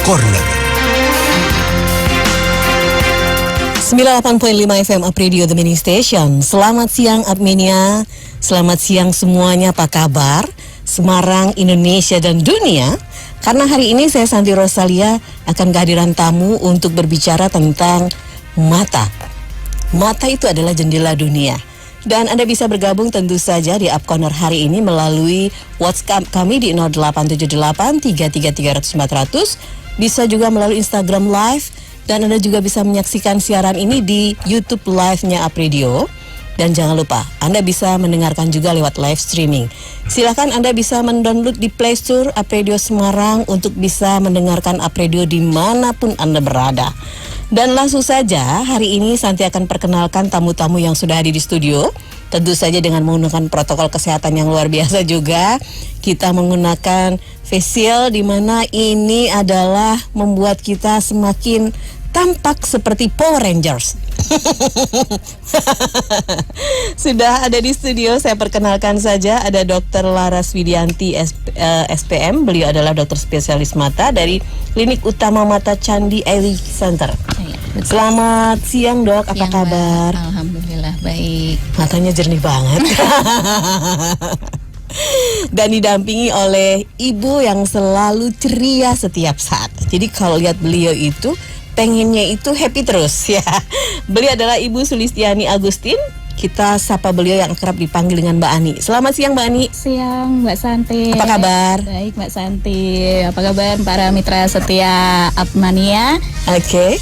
Corner. 98.5 FM Up Radio The Mini Station. Selamat siang Upmania. Selamat siang semuanya, apa kabar? Semarang, Indonesia dan dunia. Karena hari ini saya Santi Rosalia akan kehadiran tamu untuk berbicara tentang mata. Mata itu adalah jendela dunia. Dan Anda bisa bergabung tentu saja di Up Corner hari ini melalui WhatsApp kami di 0878 333 400. Bisa juga melalui Instagram Live. Dan Anda juga bisa menyaksikan siaran ini di YouTube Live-nya Up Radio. Dan jangan lupa, Anda bisa mendengarkan juga lewat live streaming. Silakan Anda bisa mendownload di Play Store Up Radio Semarang untuk bisa mendengarkan Up Radio dimanapun Anda berada. Dan langsung saja, hari ini Santi akan perkenalkan tamu-tamu yang sudah hadir di studio. Tentu saja dengan menggunakan protokol kesehatan yang luar biasa juga. Kita menggunakan face shield, di mana ini adalah membuat kita semakin tampak seperti Power Rangers. Sudah ada di studio, saya perkenalkan saja ada Dr. Laras Widianti SPM. Beliau adalah dokter spesialis mata dari Klinik Utama Mata Candi Eye Center. Selamat siang Dok, apa kabar? Alhamdulillah baik. Matanya jernih banget. Dan didampingi oleh ibu yang selalu ceria setiap saat. Jadi kalau lihat beliau itu pengennya itu happy terus ya. Beliau adalah Ibu Sulistiani Agustin. Kita sapa beliau yang kerap dipanggil dengan Mbak Ani. Selamat siang Mbak Ani. Siang Mbak Santi. Apa kabar? Baik Mbak Santi. Apa kabar para mitra setia Upmania? Oke.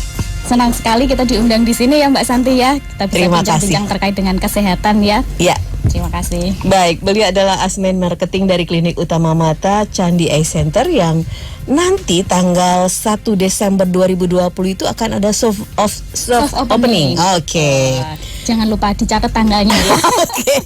Senang sekali kita diundang di sini ya Mbak Santi ya. Kita bisa bincang-bincang terkait dengan kesehatan ya. Iya. Terima kasih. Baik, beliau adalah Asmen Marketing dari Klinik Utama Mata Candi Eye Center yang nanti tanggal 1 Desember 2020 itu akan ada soft opening. Oke. Jangan lupa dicatat tanggalnya ya. Oke.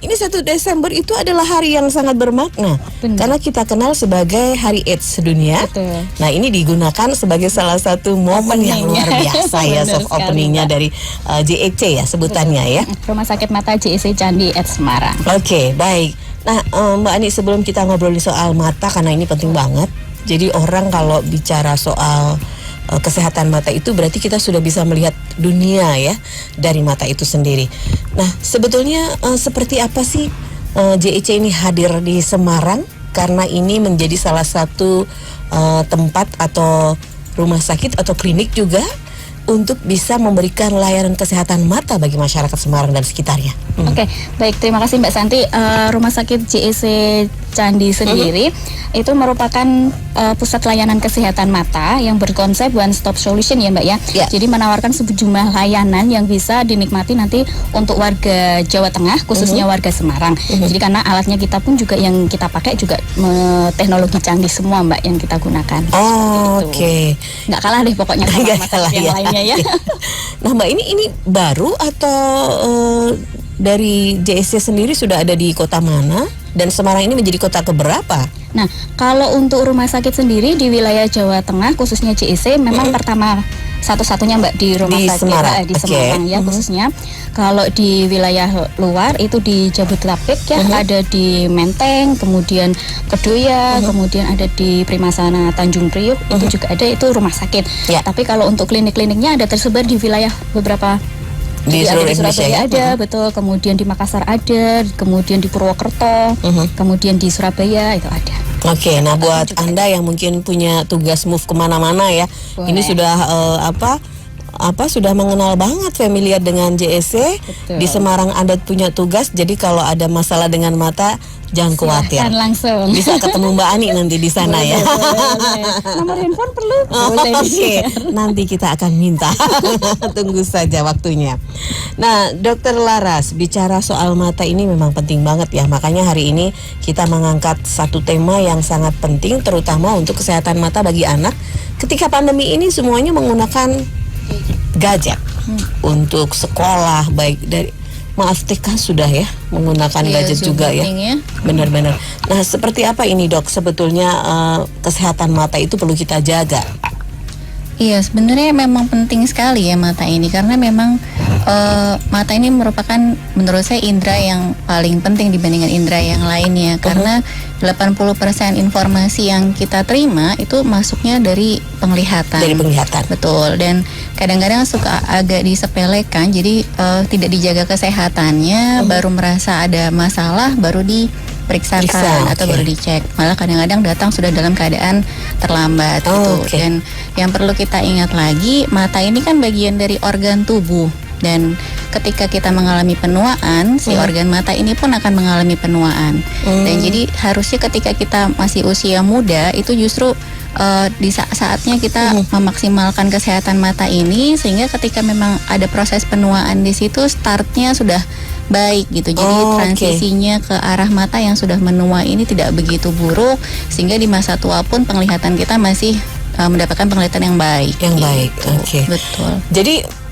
Ini 1 Desember itu adalah hari yang sangat bermakna. Benar. Karena kita kenal sebagai Hari AIDS sedunia. Betul. Nah, ini digunakan sebagai salah satu momen yang luar biasa ya, soft openingnya dari JEC ya sebutannya ya. Rumah Sakit Mata JEC Candi Eye Semarang. Oke, baik. Nah, Mbak Ani, sebelum kita ngobrolin soal mata, karena ini penting banget. Jadi orang kalau bicara soal kesehatan mata itu berarti kita sudah bisa melihat dunia ya dari mata itu sendiri. Nah, sebetulnya seperti apa sih JEC ini hadir di Semarang? Karena ini menjadi salah satu tempat atau rumah sakit atau klinik juga untuk bisa memberikan layanan kesehatan mata bagi masyarakat Semarang dan sekitarnya. Oke, baik, terima kasih Mbak Santi. Rumah sakit JEC Candi sendiri itu merupakan pusat layanan kesehatan mata yang berkonsep one stop solution ya Mbak ya. Jadi menawarkan sejumlah layanan yang bisa dinikmati nanti untuk warga Jawa Tengah, khususnya warga Semarang. Jadi karena alatnya kita pun juga yang kita pakai juga teknologi canggih semua Mbak yang kita gunakan. Oh, oke. Nggak kalah deh pokoknya sama rumah sakit yang lainnya ya. Nah Mbak, ini baru atau dari JEC sendiri sudah ada di kota mana? Dan Semarang ini menjadi kota keberapa? Nah, kalau untuk rumah sakit sendiri di wilayah Jawa Tengah, khususnya JEC, memang pertama satu-satunya Mbak di rumah sakit Semarang. Di Semarang ya khususnya. Kalau di wilayah luar itu di Jabodetabek ya, ada di Menteng, kemudian Kedoya, kemudian ada di Primasana Tanjung Priuk, itu juga ada, itu rumah sakit. Tapi kalau untuk klinik-kliniknya ada tersebar di wilayah beberapa. Di seluruh Indonesia ya? Ada, betul. Kemudian di Makassar ada, kemudian di Purwokerto, kemudian di Surabaya itu ada. Oke, nah buat Anda yang mungkin punya tugas move kemana-mana ya, ini sudah sudah mengenal banget, familiar dengan JEC. Di Semarang Anda punya tugas, jadi kalau ada masalah dengan mata jangan khawatir. Silahkan langsung. Bisa ketemu Mbak Ani nanti di sana ya. Nomor handphone perlu? Oke, nanti kita akan minta. Tunggu saja waktunya. Nah, Dokter Laras, bicara soal mata ini memang penting banget ya. Makanya hari ini kita mengangkat satu tema yang sangat penting, terutama untuk kesehatan mata bagi anak. Ketika pandemi ini semuanya menggunakan gadget untuk sekolah, baik dari TK sudah ya menggunakan gadget juga ya. Benar-benar. Nah, seperti apa ini Dok? Sebetulnya kesehatan mata itu perlu kita jaga. Iya, sebenarnya memang penting sekali ya mata ini, karena memang mata ini merupakan menurut saya indera yang paling penting dibandingkan indera yang lainnya, karena 80% informasi yang kita terima itu masuknya dari penglihatan. Dari penglihatan. Betul. Dan kadang-kadang suka agak disepelekan, jadi tidak dijaga kesehatannya, baru merasa ada masalah baru diperiksakan atau baru dicek. Malah kadang-kadang datang sudah dalam keadaan terlambat gitu. Dan yang perlu kita ingat lagi, mata ini kan bagian dari organ tubuh. Dan ketika kita mengalami penuaan, si organ mata ini pun akan mengalami penuaan. Dan jadi harusnya ketika kita masih usia muda, itu justru di saatnya kita memaksimalkan kesehatan mata ini, sehingga ketika memang ada proses penuaan di situ, startnya sudah baik gitu. Jadi transisinya ke arah mata yang sudah menua ini tidak begitu buruk, sehingga di masa tua pun penglihatan kita masih mendapatkan penglihatan yang baik. Yang baik, Betul. Jadi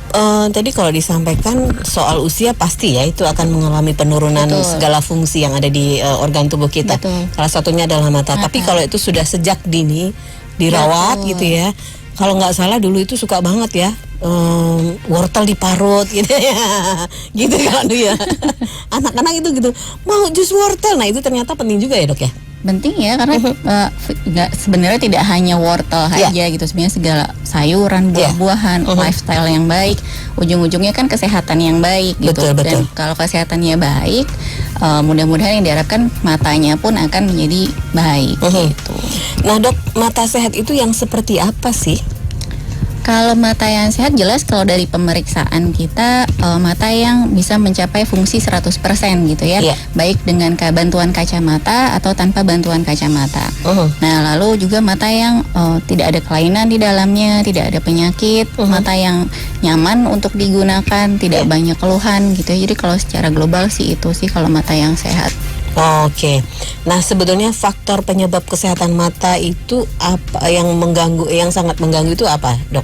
tadi kalau disampaikan soal usia pasti ya itu akan mengalami penurunan segala fungsi yang ada di organ tubuh kita. Salah satunya adalah mata. Tapi kalau itu sudah sejak dini dirawat gitu ya. Kalau nggak salah dulu itu suka banget ya wortel di parut gitu ya. Gitu kan ya. Anak-anak itu gitu mau jus wortel. Nah itu ternyata penting juga ya, Dok ya. Penting ya, karena sebenarnya tidak hanya wortel aja gitu, sebenarnya segala sayuran, buah-buahan, lifestyle yang baik, ujung-ujungnya kan kesehatan yang baik gitu. Dan kalau kesehatannya baik, mudah-mudahan yang diharapkan matanya pun akan menjadi baik gitu. Nah Dok, mata sehat itu yang seperti apa sih? Kalau mata yang sehat jelas kalau dari pemeriksaan kita mata yang bisa mencapai fungsi 100% gitu ya. Baik dengan bantuan kacamata atau tanpa bantuan kacamata. Nah, lalu juga mata yang tidak ada kelainan di dalamnya, tidak ada penyakit, mata yang nyaman untuk digunakan, tidak banyak keluhan gitu ya. Jadi kalau secara global sih itu sih kalau mata yang sehat. Nah sebetulnya faktor penyebab kesehatan mata itu apa yang mengganggu, yang sangat mengganggu itu apa, Dok?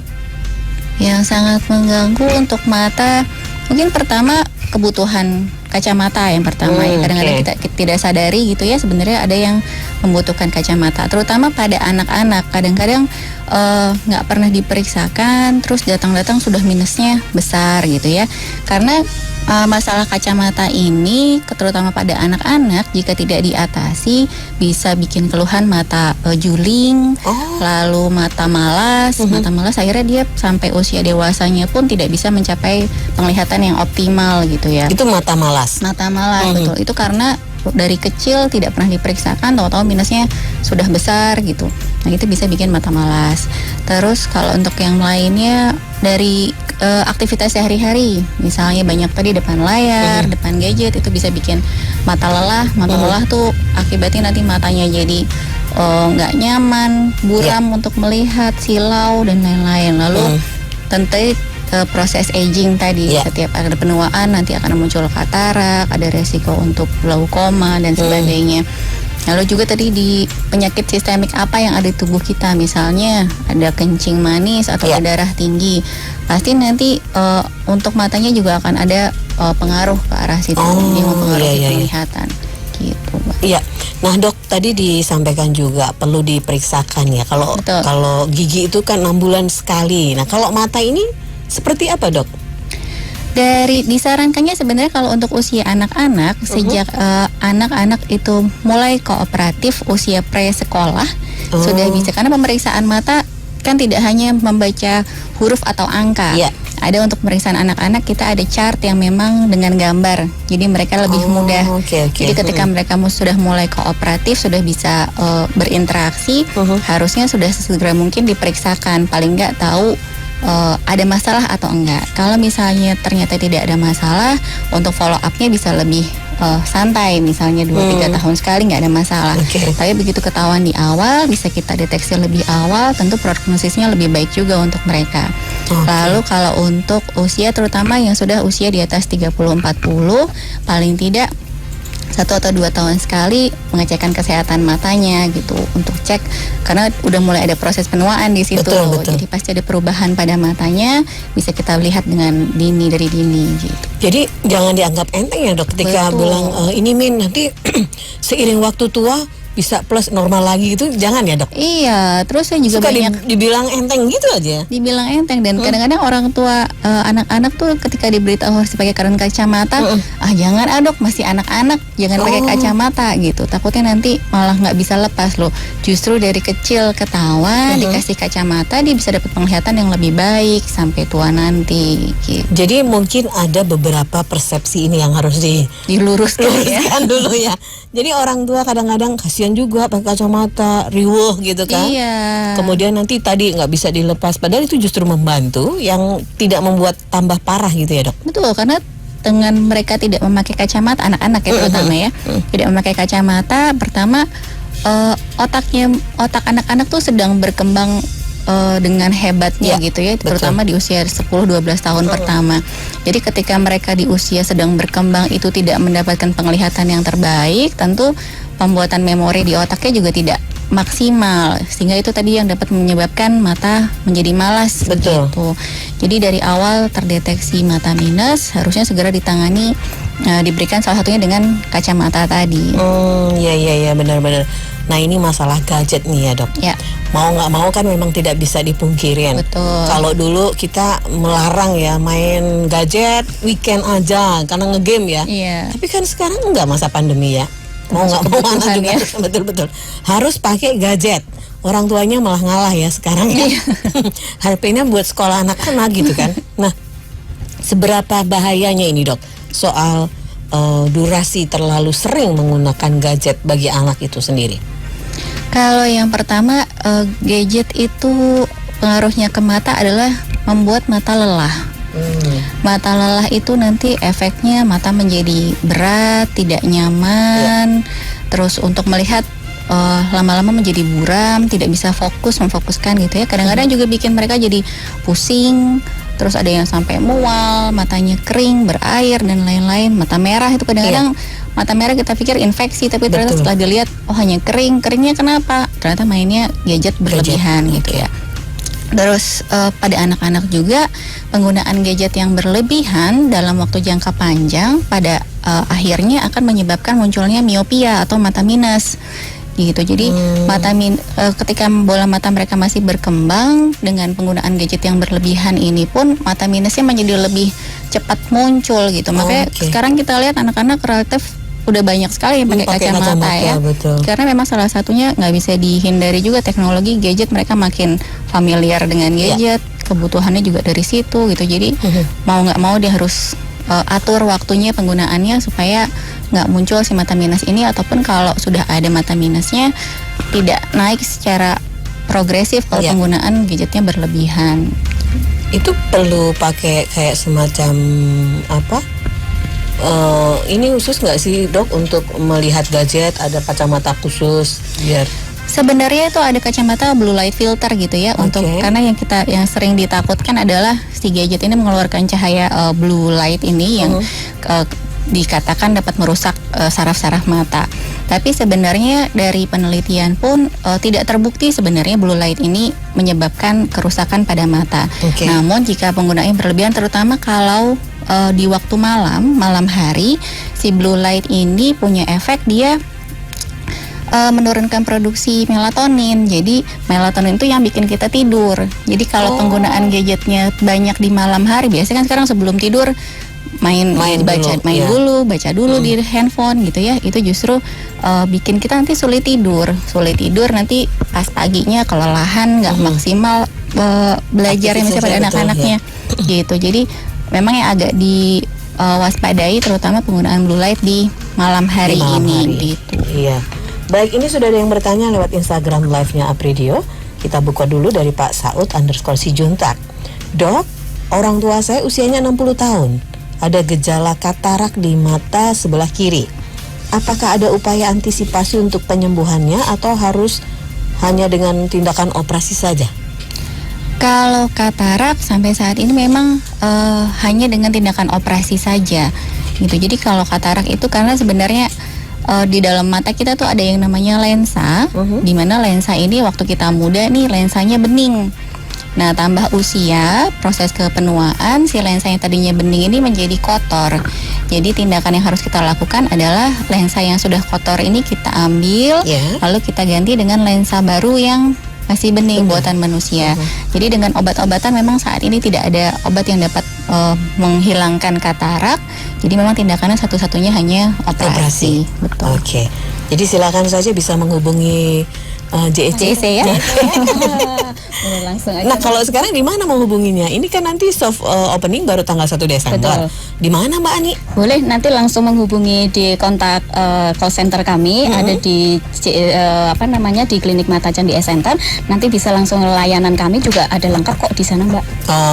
Yang sangat mengganggu untuk mata, mungkin pertama kebutuhan kacamata yang pertama ya. Kadang-kadang kita tidak sadari gitu ya, sebenarnya ada yang membutuhkan kacamata, terutama pada anak-anak. Kadang-kadang nggak pernah diperiksakan, terus datang-datang sudah minusnya besar gitu ya. Karena masalah kacamata ini, terutama pada anak-anak, jika tidak diatasi bisa bikin keluhan mata juling, lalu mata malas. Mata malas akhirnya dia sampai usia dewasanya pun tidak bisa mencapai penglihatan yang optimal gitu ya. Itu mata malas. Mata malas, betul. Itu karena dari kecil tidak pernah diperiksakan, tahu-tahu minusnya sudah besar gitu. Nah itu bisa bikin mata malas. Terus kalau untuk yang lainnya dari aktivitas sehari-hari, misalnya banyak tadi depan layar, depan gadget, itu bisa bikin mata lelah. Mata lelah tuh akibatnya nanti matanya jadi nggak nyaman, buram untuk melihat, silau dan lain-lain. Lalu tentu proses aging tadi, setiap ada penuaan nanti akan muncul katarak, ada resiko untuk glaukoma dan sebagainya. Lalu juga tadi di penyakit sistemik apa yang ada di tubuh kita, misalnya ada kencing manis atau darah tinggi, pasti nanti untuk matanya juga akan ada pengaruh ke arah situ, ini mempengaruhi penglihatan gitu, Mbak. Iya. Nah Dok, tadi disampaikan juga perlu diperiksakan ya. Kalau gigi itu kan 6 bulan sekali. Nah kalau mata ini seperti apa, Dok? Disarankannya sebenarnya kalau untuk usia anak-anak, sejak anak-anak itu mulai kooperatif, usia pre-sekolah sudah bisa, karena pemeriksaan mata kan tidak hanya membaca huruf atau angka. Ada untuk pemeriksaan anak-anak, kita ada chart yang memang dengan gambar, jadi mereka lebih mudah. Jadi ketika mereka sudah mulai kooperatif, sudah bisa berinteraksi, harusnya sudah sesegera mungkin diperiksakan, paling nggak tahu ada masalah atau enggak. Kalau misalnya ternyata tidak ada masalah, untuk follow up-nya bisa lebih santai, misalnya 2-3 tahun sekali nggak ada masalah. Tapi begitu ketahuan di awal, bisa kita deteksi lebih awal, tentu prognosisnya lebih baik juga untuk mereka. Lalu kalau untuk usia, terutama yang sudah usia di atas 30-40, paling tidak 1 atau 2 tahun sekali pengecekan kesehatan matanya gitu, untuk cek, karena udah mulai ada proses penuaan di situ. Jadi pasti ada perubahan pada matanya, bisa kita lihat dengan dari dini gitu. Jadi jangan dianggap enteng ya, Dok, ketika bilang ini Min, nanti seiring waktu tua bisa plus normal lagi gitu, jangan ya dok? Iya, terus saya juga Suka banyak dibilang enteng gitu aja. dibilang enteng, dan kadang-kadang orang tua anak-anak tuh ketika diberitahu harus pakai kacamata, jangan dok, masih anak-anak, jangan pakai kacamata gitu. Takutnya nanti malah nggak bisa lepas loh. Justru dari kecil ketahuan dikasih kacamata, dia bisa dapat penglihatan yang lebih baik sampai tua nanti. Gitu. Jadi mungkin ada beberapa persepsi ini yang harus Diluruskan ya. dulu ya. Jadi orang tua kadang-kadang kasihan juga pakai kacamata, riweuh gitu kan. Iya. Kemudian nanti tadi nggak bisa dilepas, padahal itu justru membantu, yang tidak membuat tambah parah gitu ya dok. Betul, karena dengan mereka tidak memakai kacamata, anak-anak ya terutama ya, tidak memakai kacamata, pertama otak anak-anak tuh sedang berkembang dengan hebatnya gitu ya, terutama di usia 10-12 tahun pertama. Jadi ketika mereka di usia sedang berkembang itu tidak mendapatkan penglihatan yang terbaik, tentu pembuatan memori di otaknya juga tidak maksimal, sehingga itu tadi yang dapat menyebabkan mata menjadi malas. Betul. Gitu. Jadi dari awal terdeteksi mata minus, harusnya segera ditangani, diberikan salah satunya dengan kacamata tadi. Iya benar-benar. Nah ini masalah gadget nih ya dok. Ya. Mau nggak mau kan memang tidak bisa dipungkirin. Betul. Kalau dulu kita melarang ya main gadget weekend aja karena ngegame ya. Iya. Tapi kan sekarang enggak, masa pandemi ya. Mau nggak mau anak juga ya. betul-betul harus pakai gadget. Orang tuanya malah ngalah ya sekarang ya. HP-nya buat sekolah anak-anak gitu kan. Nah, seberapa bahayanya ini dok soal durasi terlalu sering menggunakan gadget bagi anak itu sendiri? Kalau yang pertama, gadget itu pengaruhnya ke mata adalah membuat mata lelah. Mata lelah itu nanti efeknya mata menjadi berat, tidak nyaman, terus untuk melihat lama-lama menjadi buram, tidak bisa memfokuskan gitu ya. Kadang-kadang juga bikin mereka jadi pusing, terus ada yang sampai mual, matanya kering, berair dan lain-lain. Mata merah itu kadang-kadang mata merah kita pikir infeksi, tapi ternyata setelah dilihat hanya kering. Keringnya kenapa? Ternyata mainnya gadget berlebihan gitu ya. Terus pada anak-anak juga penggunaan gadget yang berlebihan dalam waktu jangka panjang pada akhirnya akan menyebabkan munculnya miopia atau mata minus gitu. Jadi ketika bola mata mereka masih berkembang, dengan penggunaan gadget yang berlebihan ini pun mata minusnya menjadi lebih cepat muncul gitu. Makanya sekarang kita lihat anak-anak relatif udah banyak sekali yang pakai kacamata ya. Betul. Karena memang salah satunya nggak bisa dihindari juga teknologi gadget, mereka makin familiar dengan gadget, kebutuhannya juga dari situ gitu. Jadi mau nggak mau dia harus atur waktunya penggunaannya supaya nggak muncul si mata minus ini, ataupun kalau sudah ada mata minusnya tidak naik secara progresif kalau penggunaan gadgetnya berlebihan. Itu perlu pakai kayak semacam apa? Ini khusus nggak sih dok untuk melihat gadget, ada kacamata khusus biar? Sebenarnya itu ada kacamata blue light filter gitu ya, untuk karena yang sering ditakutkan adalah si gadget ini mengeluarkan cahaya blue light ini yang dikatakan dapat merusak saraf-saraf mata. Tapi sebenarnya dari penelitian pun tidak terbukti sebenarnya blue light ini menyebabkan kerusakan pada mata. Namun jika penggunaannya berlebihan, terutama kalau di waktu malam hari, si blue light ini punya efek dia menurunkan produksi melatonin. Jadi melatonin itu yang bikin kita tidur. Jadi kalau penggunaan gadgetnya banyak di malam hari, biasanya kan sekarang sebelum tidur baca dulu di handphone gitu ya. Itu justru bikin kita nanti sulit tidur nanti pas paginya kelelahan, nggak maksimal belajarnya misalnya pada anak-anaknya gitu. Jadi memang yang agak diwaspadai terutama penggunaan blue light di malam hari ini. Gitu. Iya. Baik, ini sudah ada yang bertanya lewat Instagram live-nya Apridio. Kita buka dulu dari Pak Saud_Sijuntak. Dok, orang tua saya usianya 60 tahun. Ada gejala katarak di mata sebelah kiri. Apakah ada upaya antisipasi untuk penyembuhannya atau harus hanya dengan tindakan operasi saja? Kalau katarak sampai saat ini memang hanya dengan tindakan operasi saja gitu. Jadi kalau katarak itu karena sebenarnya di dalam mata kita tuh ada yang namanya lensa, di mana lensa ini waktu kita muda nih lensanya bening. Nah, tambah usia, proses kepenuaan, si lensa yang tadinya bening ini menjadi kotor. Jadi tindakan yang harus kita lakukan adalah lensa yang sudah kotor ini kita ambil, lalu kita ganti dengan lensa baru yang masih bening buatan manusia. Jadi dengan obat-obatan memang saat ini tidak ada obat yang dapat menghilangkan katarak. Jadi memang tindakannya satu-satunya hanya operasi. Betul. Oke. Jadi silakan saja bisa menghubungi JEC ya. Langsung aja. Nah, kalau sekarang di mana menghubunginya? Ini kan nanti soft opening baru tanggal 1 Desember. Di mana Mbak Ani? Boleh nanti langsung menghubungi di kontak call center kami, ada di di Klinik Mata Candi Eye Center. Nanti bisa langsung layanan kami juga ada lengkap kok di sana, Mbak.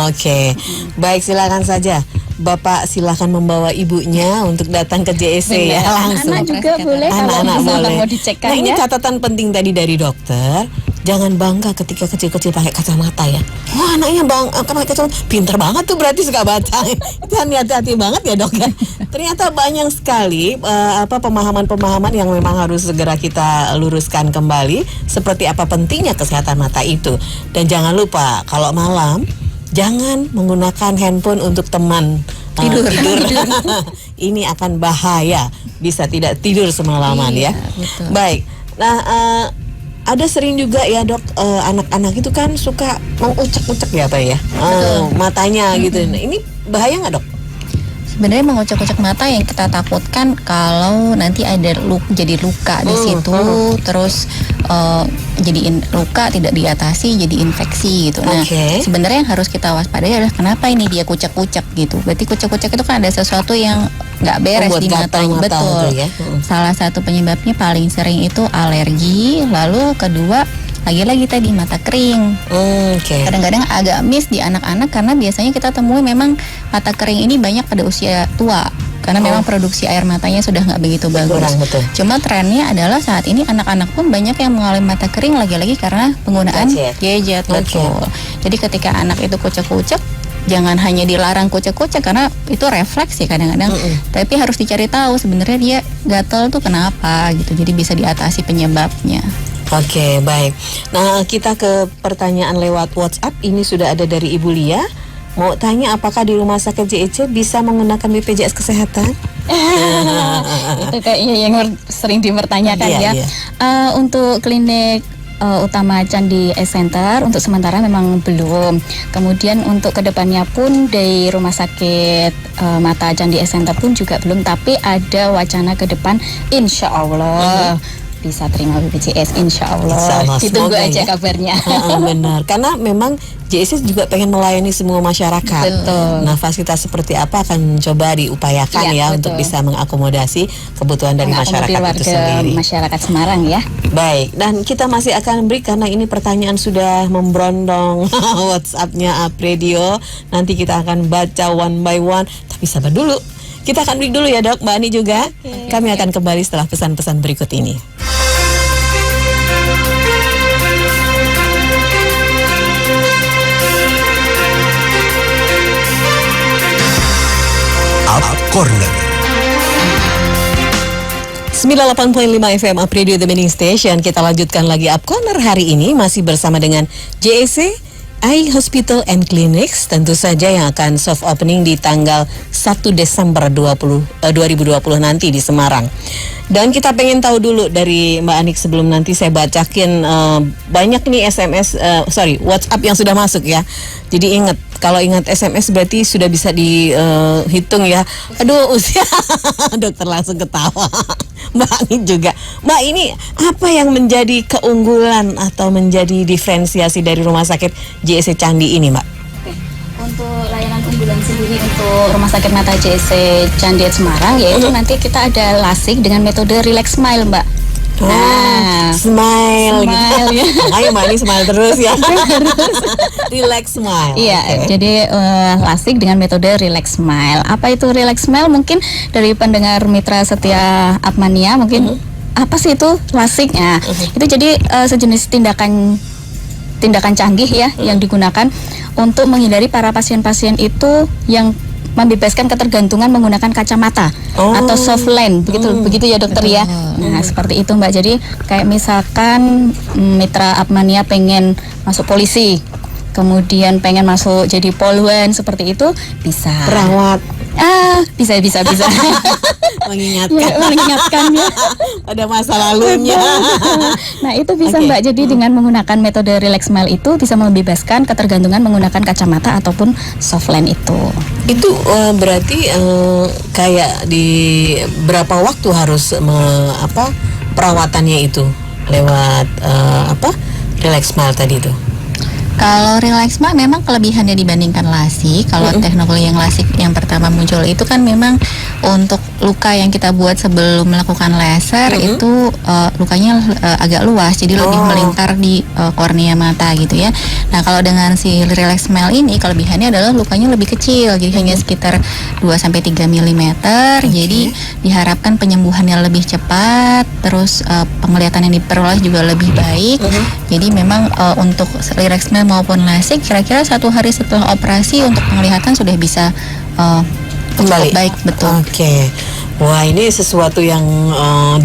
Oke. Baik, silakan saja. Bapak silakan membawa ibunya untuk datang ke JEC ya langsung. Anak juga boleh. Anak-anak boleh. Mau dicekkan, nah, ini catatan penting tadi dari dokter. Jangan bangga ketika kecil-kecil pakai kacamata ya. Wah, anaknya pakai kacamata, pinter banget tuh berarti suka baca. Itu hati-hati banget ya dok ya. Ternyata banyak sekali pemahaman-pemahaman yang memang harus segera kita luruskan kembali. Seperti apa pentingnya kesehatan mata itu. Dan jangan lupa kalau malam jangan menggunakan handphone untuk teman tidur. Ini akan bahaya, bisa tidak tidur semalaman ya. Betul. Baik. Nah, ada sering juga ya dok, anak-anak itu kan suka mengucek-ucek ya Pak ya, matanya gitu. Nah, ini bahaya nggak dok? Sebenarnya mengucek-ucek mata yang kita takutkan kalau nanti ada jadi luka di situ, terus jadi luka tidak diatasi jadi infeksi gitu. Nah, sebenarnya yang harus kita waspadai adalah kenapa ini dia kucek-kucek gitu. Berarti kucek-kucek itu kan ada sesuatu yang nggak beres di matanya. Betul. Ya. Salah satu penyebabnya paling sering itu alergi, lalu kedua lagi-lagi tadi mata kering. Kadang-kadang agak miss di anak-anak karena biasanya kita temui memang mata kering ini banyak pada usia tua karena memang produksi air matanya sudah nggak begitu bagus. Cuma trennya adalah saat ini anak-anak pun banyak yang mengalami mata kering lagi-lagi karena penggunaan gadget. Betul. Jadi ketika anak itu kucek-kucek, jangan hanya dilarang kucek-kucek karena itu refleks ya kadang-kadang. Tapi harus dicari tahu sebenarnya dia gatal tuh kenapa gitu. Jadi bisa diatasi penyebabnya. Oke, baik. Nah, kita ke pertanyaan lewat WhatsApp. Ini sudah ada dari Ibu Lia. Mau tanya apakah di Rumah Sakit JEC bisa menggunakan BPJS Kesehatan? Itu kayaknya yang sering dipertanyakan ya. Untuk klinik utama Candi Eye Center untuk sementara memang belum. Kemudian untuk kedepannya pun dari Rumah Sakit Mata Candi Eye Center pun juga belum. Tapi ada wacana ke depan, insya Allah bisa terima BPJS, insya Allah. Ditunggu aja kabarnya. Benar, karena memang JEC juga pengen melayani semua masyarakat. Betul. Nah, fasilitas seperti apa akan coba diupayakan untuk bisa mengakomodasi kebutuhan dari masyarakat itu sendiri. Masyarakat Semarang ya. Baik, dan kita masih akan beri karena ini pertanyaan sudah memberondong WhatsApp-nya Apredio. Nanti kita akan baca one by one, tapi sabar dulu. Kita akan break dulu ya dok, Mbak Ani juga. Kami akan kembali setelah pesan-pesan berikut ini. Up Corner 98.5 FM Up Radio The Winning Station. Kita lanjutkan lagi Up Corner hari ini masih bersama dengan JEC Eye Hospital and Clinics, tentu saja yang akan soft opening di tanggal 1 Desember 2020 nanti di Semarang. Dan kita pengen tahu dulu dari Mbak Anik sebelum nanti saya bacakin banyak nih WhatsApp yang sudah masuk ya. Jadi ingat, kalau ingat SMS berarti sudah bisa dihitung ya. Aduh, usia dokter langsung ketawa. Mbak Anik juga. Mbak, ini apa yang menjadi keunggulan atau menjadi diferensiasi dari Rumah Sakit JEC Candi ini, Mbak? Untuk layanan unggulan sendiri untuk Rumah Sakit Mata JEC Candi Semarang yaitu nanti kita ada lasik dengan metode relax smile, Mbak. Nah, smile gitu. Ya. Ayo Mbak, ini smile terus ya. Relax smile. Iya, jadi lasik dengan metode relax smile. Apa itu relax smile? Mungkin dari pendengar mitra setia Apmania mungkin apa sih itu lasik? Nah, itu jadi sejenis tindakan canggih ya yang digunakan untuk menghindari para pasien-pasien itu yang membebaskan ketergantungan menggunakan kacamata atau soft lens, begitu ya dokter ya. Nah seperti itu Mbak. Jadi kayak misalkan mitra Apmania pengen masuk polisi, kemudian pengen masuk jadi polwan seperti itu bisa. Perawat Bisa. Mengingatkan Ya. pada masa lalunya. Nah, itu bisa Oke. Mbak. Jadi dengan menggunakan metode relax smile itu bisa membebaskan ketergantungan menggunakan kacamata ataupun soft lens itu. Itu berarti kayak di berapa waktu harus perawatannya itu lewat relax smile tadi itu? Kalau relax smile memang kelebihannya dibandingkan lasik. Kalau teknologi yang lasik yang pertama muncul itu kan memang untuk luka yang kita buat sebelum melakukan laser itu lukanya agak luas, jadi lebih melingkar di kornea mata gitu ya. Nah, kalau dengan si relax smile ini kelebihannya adalah lukanya lebih kecil, jadi hanya sekitar 2-3 mm. Jadi diharapkan penyembuhannya lebih cepat, terus penglihatan yang diperoleh juga lebih baik. Jadi memang untuk relax smile maupun lasik kira-kira 1 hari setelah operasi untuk penglihatan sudah bisa Kembali. cukup baik, betul. Oke. Wah, ini sesuatu yang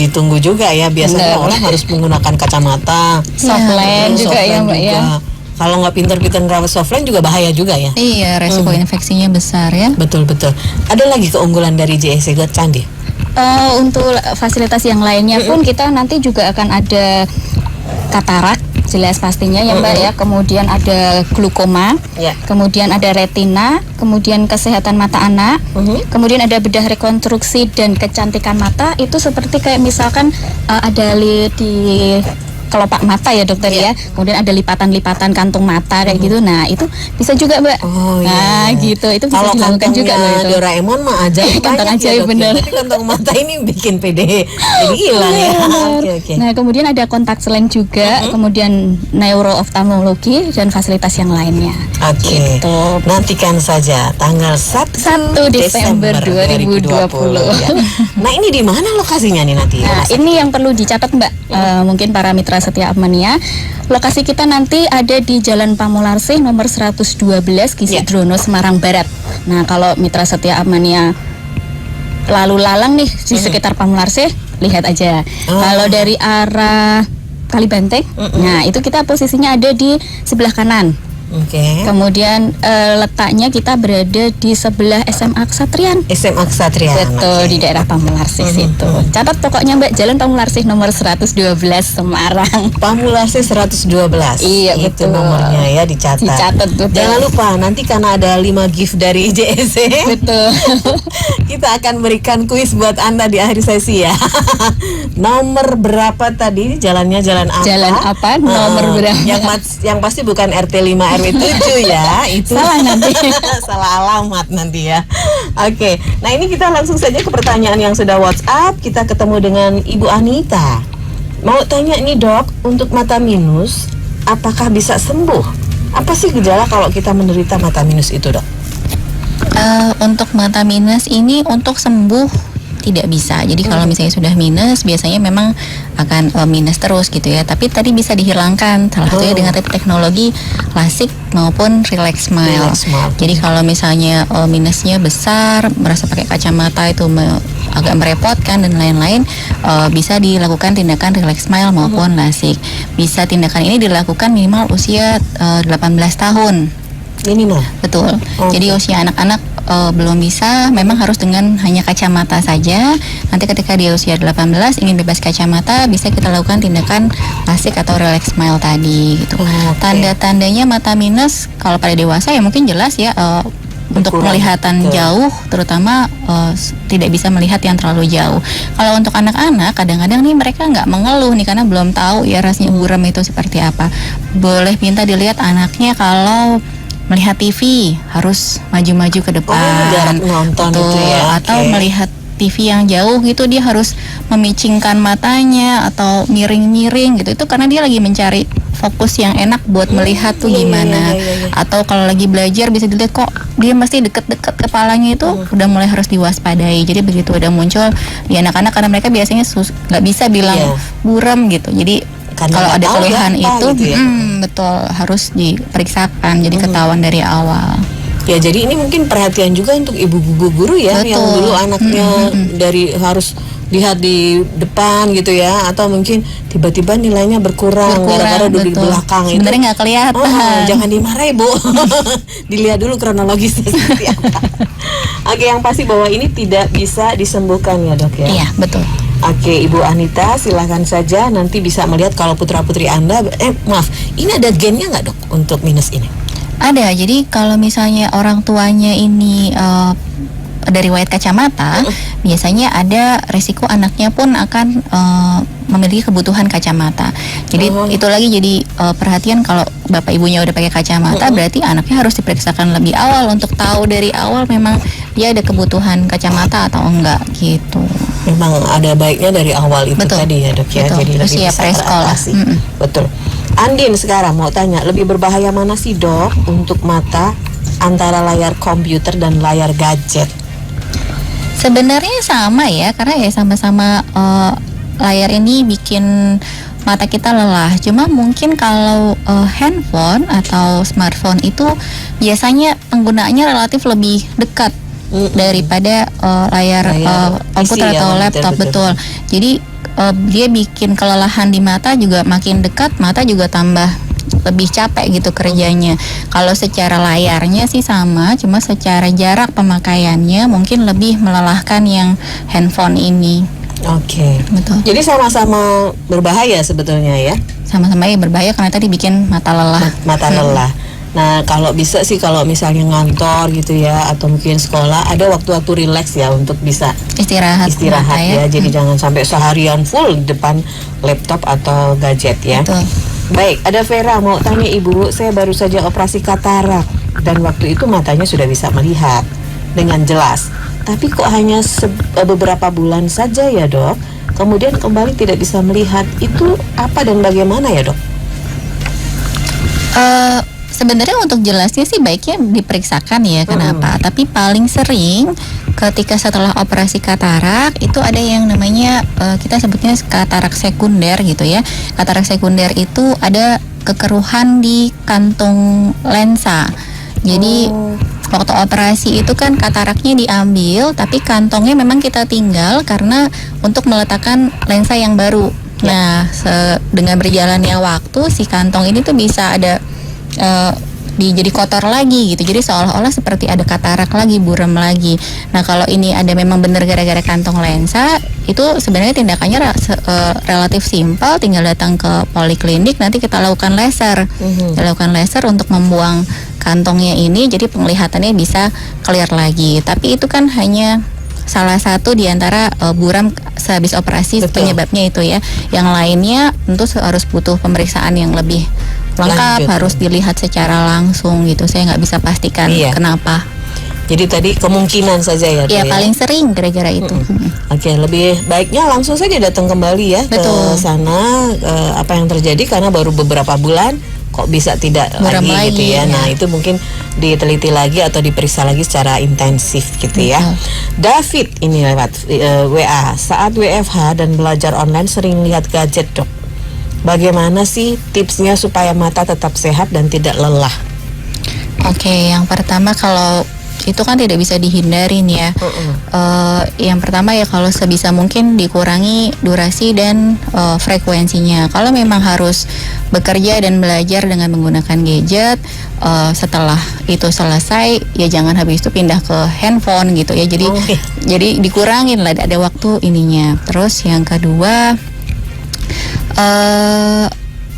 ditunggu juga ya. Biasanya Benar. orang harus menggunakan kacamata, Soft lens juga ya, Mbak ya. Kalau nggak pintar-pintar ngerawat soft lens juga bahaya juga ya. Iya, resiko infeksinya besar ya. Betul. Ada lagi keunggulan dari JSC Candi? Untuk fasilitas yang lainnya pun kita nanti juga akan ada katarak, jelas pastinya ya Mbak ya. Kemudian ada glukoma, Ya. kemudian ada retina, kemudian kesehatan mata anak, kemudian ada bedah rekonstruksi dan kecantikan mata. Itu seperti kayak misalkan ada di kelopak mata ya dokter ya. Kemudian ada lipatan-lipatan kantung mata kayak gitu. Nah, itu bisa juga Mbak. Oh, Nah, iya. gitu. Itu bisa Kalau dilakukan juga kantongnya loh itu. Doraemon mah ajaib Kantong banyak ajaib, ya, Dok, ya. bener. Tapi kantong mata ini bikin pede jadi hilang ya. Oke. Nah, kemudian ada kontak lens juga, kemudian neurooftalmologi dan fasilitas yang lainnya. Oke. Gitu. Nantikan saja tanggal 1 Desember 2020 ya. Nah, ini di mana lokasinya nih nanti? Nah, ini yang perlu dicatat Mbak, mungkin para mitra setia Apmania. Lokasi kita nanti ada di Jalan Pamularsih nomor 112 Gizi Drono Semarang Barat. Nah, kalau mitra setia Apmania lalu lalang nih di sekitar Pamularsih, lihat aja. Kalau dari arah Kalibanteng, nah itu kita posisinya ada di sebelah kanan. Oke. Kemudian letaknya kita berada di sebelah SMA Kesatrian. SMA Kesatrian. Betul, oke. di daerah Pamularsih situ. Catat pokoknya Mbak, Jalan Pamularsih nomor 112 Semarang. Pamularsih 112. Iya, Itu betul. nomornya ya dicatat. Dicatat, betul. Jangan lupa nanti karena ada 5 gift dari JSC. Betul. Kita akan berikan kuis buat Anda di akhir sesi ya. Nomor berapa tadi? Jalannya jalan apa? Jalan apa? Nomor berapa? Yang pasti bukan RT 5 RW 7 ya. Itu Salah nanti. salah alamat nanti ya. Oke. Nah, ini kita langsung saja ke pertanyaan yang sudah WhatsApp. Kita ketemu dengan Ibu Anita. Mau tanya nih, Dok, untuk mata minus apakah bisa sembuh? Apa sih gejala kalau kita menderita mata minus itu, Dok? Untuk mata minus ini untuk sembuh tidak bisa. Jadi kalau misalnya sudah minus, biasanya memang akan minus terus gitu ya. Tapi tadi bisa dihilangkan, salah satunya dengan teknologi lasik maupun relax smile. Relax smile. Jadi kalau misalnya minusnya besar, merasa pakai kacamata itu agak merepotkan dan lain-lain, bisa dilakukan tindakan relax smile maupun lasik. Bisa tindakan ini dilakukan minimal usia 18 tahun. Minimal. Betul. Oke. Jadi usia anak-anak belum bisa, memang harus dengan hanya kacamata saja. Nanti ketika dia usia 18 ingin bebas kacamata, bisa kita lakukan tindakan lasik atau relax smile tadi gitu. Oke. Tanda-tandanya mata minus kalau pada dewasa ya mungkin jelas ya, untuk Berkurang, penglihatan betul. jauh terutama tidak bisa melihat yang terlalu jauh. Kalau untuk anak-anak kadang-kadang nih mereka nggak mengeluh nih karena belum tahu ya rasanya buram itu seperti apa. Boleh minta dilihat anaknya kalau melihat TV harus maju-maju ke depan, jarak nonton betul, itu ya, atau oke. melihat TV yang jauh gitu dia harus memicingkan matanya atau miring-miring gitu. Itu karena dia lagi mencari fokus yang enak buat melihat tuh gimana. iya. Atau kalau lagi belajar bisa dilihat kok dia mesti deket-deket kepalanya itu udah mulai harus diwaspadai. Jadi begitu udah muncul di anak-anak karena mereka biasanya nggak bisa bilang Iya. buram gitu. Jadi Karena kalau nggak ada tahu keluhan apa itu, gitu ya. betul harus diperiksakan. Jadi ketahuan dari awal. Ya, jadi ini mungkin perhatian juga untuk ibu guru ya, Betul. yang dulu anaknya dari harus lihat di depan gitu ya, atau mungkin tiba-tiba nilainya berkurang gara-gara duduk di betul. belakang itu. Sebenarnya nggak kelihatan. Jangan dimarahi Bu. Dilihat dulu kronologisnya seperti apa. Oke, yang pasti bahwa ini tidak bisa disembuhkan ya Dok ya. Iya, betul. Oke, Ibu Anita silahkan saja nanti bisa melihat kalau putra-putri Anda, ini ada gennya nggak Dok untuk minus ini? Ada, jadi kalau misalnya orang tuanya ini dari riwayat kacamata, biasanya ada resiko anaknya pun akan memiliki kebutuhan kacamata. Jadi itu lagi jadi perhatian kalau bapak ibunya udah pakai kacamata, berarti anaknya harus diperiksakan lebih awal untuk tahu dari awal memang dia ada kebutuhan kacamata atau enggak gitu. Memang ada baiknya dari awal itu tadi ya Dok ya, betul. jadi terus lebih ya bisa presekolah. teratasi. Betul. Andin sekarang mau tanya, lebih berbahaya mana sih Dok untuk mata antara layar komputer dan layar gadget? Sebenarnya sama ya, karena ya sama-sama layar ini bikin mata kita lelah. Cuma mungkin kalau handphone atau smartphone itu biasanya penggunaannya relatif lebih dekat daripada layar komputer atau laptop, betul. Jadi dia bikin kelelahan di mata juga makin dekat, mata juga tambah lebih capek gitu kerjanya. Kalau secara layarnya sih sama, cuma secara jarak pemakaiannya mungkin lebih melelahkan yang handphone ini. Oke. Betul. Jadi sama-sama berbahaya sebetulnya ya? Sama-sama ya berbahaya karena tadi bikin mata lelah. Mata lelah. Nah, kalau bisa sih kalau misalnya ngantor gitu ya, atau mungkin sekolah, ada waktu-waktu rileks ya untuk bisa istirahat mata, ya. Jadi jangan sampai seharian full di depan laptop atau gadget ya. Betul. Baik, ada Vera mau tanya Ibu, saya baru saja operasi katarak dan waktu itu matanya sudah bisa melihat dengan jelas. Tapi kok hanya beberapa bulan saja ya Dok, kemudian kembali tidak bisa melihat. Itu apa dan bagaimana ya Dok? Sebenarnya untuk jelasnya sih baiknya diperiksakan ya, kenapa? Tapi paling sering ketika setelah operasi katarak itu ada yang namanya kita sebutnya katarak sekunder gitu ya. Katarak sekunder itu ada kekeruhan di kantung lensa. Jadi waktu operasi itu kan kataraknya diambil, tapi kantongnya memang kita tinggal karena untuk meletakkan lensa yang baru. Nah, dengan berjalannya waktu si kantong ini tuh bisa ada jadi kotor lagi gitu. Jadi seolah-olah seperti ada katarak lagi, buram lagi. Nah, kalau ini ada memang benar gara-gara kantong lensa, itu sebenarnya tindakannya relatif simpel, tinggal datang ke poliklinik, nanti kita lakukan laser. Kita lakukan laser untuk membuang kantongnya ini, jadi penglihatannya bisa clear lagi. Tapi itu kan hanya salah satu di antara buram sehabis operasi. Penyebabnya itu ya. Yang lainnya tentu harus butuh pemeriksaan yang lebih lengkap, harus dilihat secara langsung gitu. Saya nggak bisa pastikan kenapa. Jadi tadi kemungkinan saja ya. Iya, paling sering gara-gara itu. Oke, lebih baiknya langsung saja datang kembali ya ke sana, apa yang terjadi karena baru beberapa bulan kok bisa tidak lagi gitu ya. Nah, itu mungkin diteliti lagi atau diperiksa lagi secara intensif gitu ya. David ini lewat WA, saat WFH dan belajar online sering lihat gadget Dok. Bagaimana sih tipsnya supaya mata tetap sehat dan tidak lelah? Oke, yang pertama kalau itu kan tidak bisa dihindarin ya. Yang pertama ya kalau sebisa mungkin dikurangi durasi dan frekuensinya. Kalau memang harus bekerja dan belajar dengan menggunakan gadget, setelah itu selesai ya jangan habis itu pindah ke handphone gitu ya. Jadi dikurangin lah, ada waktu ininya. Terus yang kedua,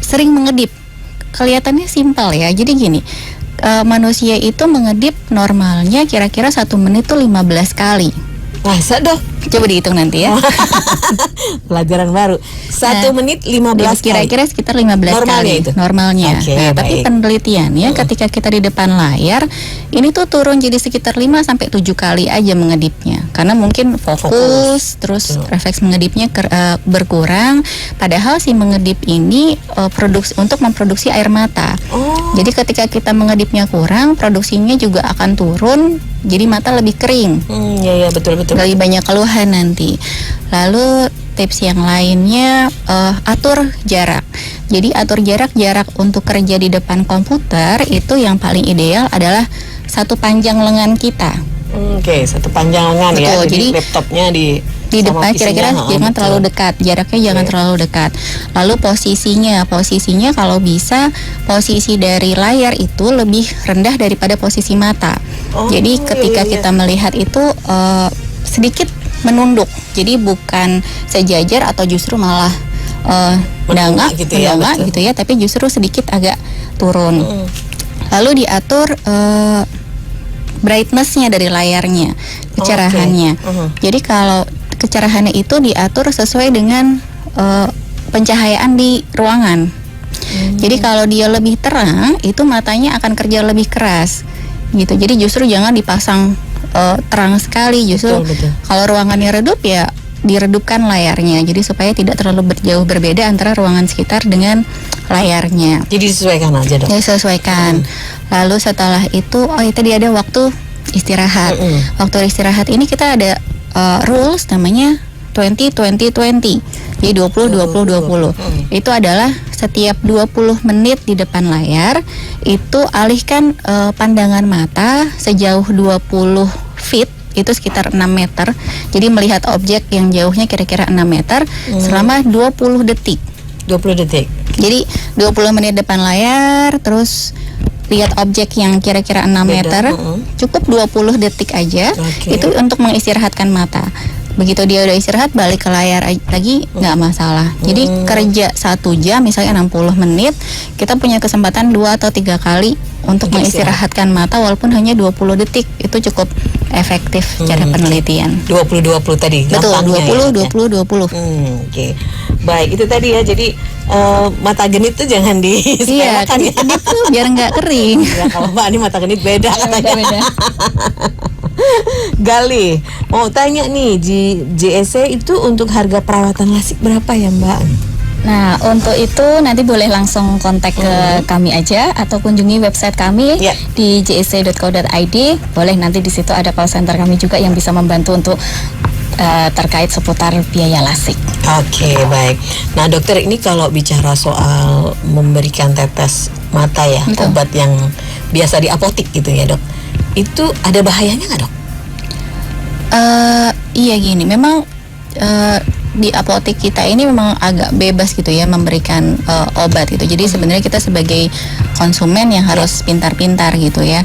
sering mengedip. Kelihatannya simpel ya. Jadi gini, manusia itu mengedip normalnya kira-kira 1 menit tuh 15 kali. Masa Dok? Coba dihitung nanti ya. Pelajaran baru. 1 menit 15 kali. Kira-kira sekitar 15 normalnya kali. Itu? Normalnya. Tapi penelitiannya ketika kita di depan layar, ini tuh turun jadi sekitar 5 sampai 7 kali aja mengedipnya. Karena mungkin fokus terus refleks mengedipnya berkurang. Padahal si mengedip ini untuk memproduksi air mata. Jadi ketika kita mengedipnya kurang, produksinya juga akan turun. Jadi mata lebih kering. Iya betul. Lebih banyak keluhan nanti. Lalu tips yang lainnya atur jarak. Jadi atur jarak untuk kerja di depan komputer itu yang paling ideal adalah 1 panjang lengan kita. Oke, 1 panjang lengan. Betul, ya. Jadi laptopnya di di Sama depan, visinya, kira-kira jangan betul. terlalu dekat, jaraknya jangan terlalu dekat. Lalu posisinya kalau bisa posisi dari layar itu lebih rendah daripada posisi mata. Oh, Jadi ketika iya. kita melihat itu sedikit menunduk, jadi bukan sejajar atau justru malah Mendongak gitu ya, mendongak betul. gitu ya, tapi justru sedikit agak turun. Lalu diatur brightness-nya dari layarnya, kecerahannya. Jadi kalau kecerahannya itu diatur sesuai dengan pencahayaan di ruangan. Jadi kalau dia lebih terang, itu matanya akan kerja lebih keras, gitu. Jadi justru jangan dipasang terang sekali. Justru Betul. kalau ruangannya redup ya diredupkan layarnya. Jadi supaya tidak terlalu jauh berbeda antara ruangan sekitar dengan layarnya. Jadi disesuaikan aja dok. Disesuaikan. Lalu setelah itu, tadi ada waktu istirahat. Waktu istirahat ini kita ada rules namanya 20-20-20. Jadi 20-20-20. Itu adalah setiap 20 menit di depan layar itu alihkan pandangan mata sejauh 20 feet, itu sekitar 6 meter. Jadi melihat objek yang jauhnya kira-kira 6 meter selama 20 detik. 20 detik. Jadi 20 menit depan layar, terus lihat objek yang kira-kira 6 meter, cukup 20 detik aja. Itu untuk mengistirahatkan mata. Begitu dia udah istirahat, balik ke layar lagi, nggak masalah. Jadi kerja 1 jam, misalnya 60 menit, kita punya kesempatan 2 atau 3 kali untuk mengistirahatkan mata walaupun hanya 20 detik. Itu cukup efektif secara penelitian. 20-20 tadi. Betul, gampangnya 20-20-20. Oke. Baik, itu tadi ya. Jadi mata genit tuh jangan Iya, disepelekan ya. kedip tuh biar nggak kering. Ya, kalau Mbak ini mata genit beda katanya. Beda-beda. Gali, mau tanya nih, di JSC itu untuk harga perawatan lasik berapa ya Mbak? Nah, untuk itu nanti boleh langsung kontak ke kami aja atau kunjungi website kami Ya. di jsc.co.id. Boleh, nanti di situ ada call center kami juga yang bisa membantu untuk terkait seputar biaya lasik. Oke, baik. Nah dokter, ini kalau bicara soal memberikan tetes mata ya, Betul. obat yang biasa di apotik gitu ya dok, itu ada bahayanya nggak dok? Iya gini, memang di apotek kita ini memang agak bebas gitu ya memberikan obat gitu. Jadi sebenarnya kita sebagai konsumen yang harus pintar-pintar gitu ya.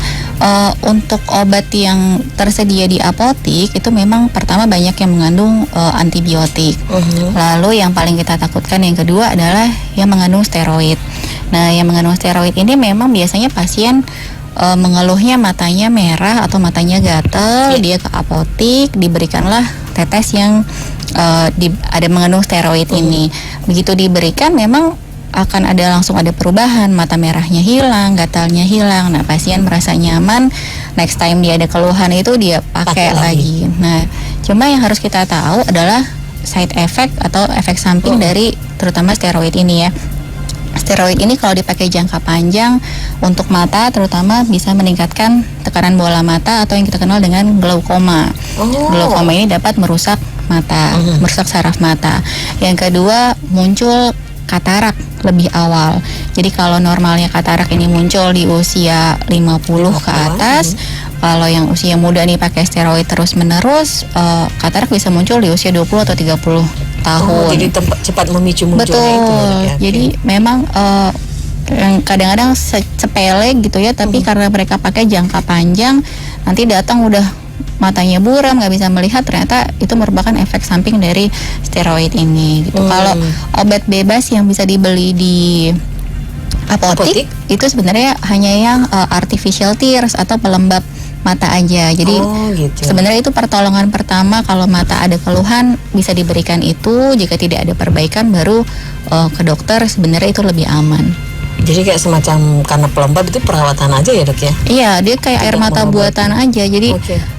Untuk obat yang tersedia di apotek itu memang pertama banyak yang mengandung antibiotik. Lalu yang paling kita takutkan yang kedua adalah yang mengandung steroid. Nah, yang mengandung steroid ini memang biasanya pasien mengeluhnya matanya merah atau matanya gatel, dia ke apotek, diberikanlah tetes yang ada mengandung steroid ini. Begitu diberikan memang akan langsung ada perubahan, mata merahnya hilang, gatalnya hilang. Nah, pasien merasa nyaman, next time dia ada keluhan itu dia pakai lagi. Nah, cuma yang harus kita tahu adalah side effect atau efek samping dari terutama steroid ini ya. Steroid ini kalau dipakai jangka panjang untuk mata terutama bisa meningkatkan tekanan bola mata atau yang kita kenal dengan glaukoma. Glaukoma ini dapat merusak mata, merusak saraf mata. Yang kedua, muncul katarak lebih awal. Jadi kalau normalnya katarak ini muncul di usia 50 ke atas, kalau yang usia muda nih pakai steroid terus-menerus, katarak bisa muncul di usia 20 atau 30 tahun. Jadi cepat memicu munculnya Betul. itu. Ya. Jadi memang yang kadang-kadang sepele gitu ya, tapi karena mereka pakai jangka panjang, nanti datang udah matanya buram, nggak bisa melihat, ternyata itu merupakan efek samping dari steroid ini gitu. Kalau obat bebas yang bisa dibeli di apotek itu sebenarnya hanya yang artificial tears atau pelembab mata aja. Jadi sebenarnya itu pertolongan pertama kalau mata ada keluhan bisa diberikan itu. Jika tidak ada perbaikan baru ke dokter, sebenarnya itu lebih aman. Jadi kayak semacam karena pelembab itu perawatan aja ya dok ya? Iya, dia kayak air mata buatan aja. Jadi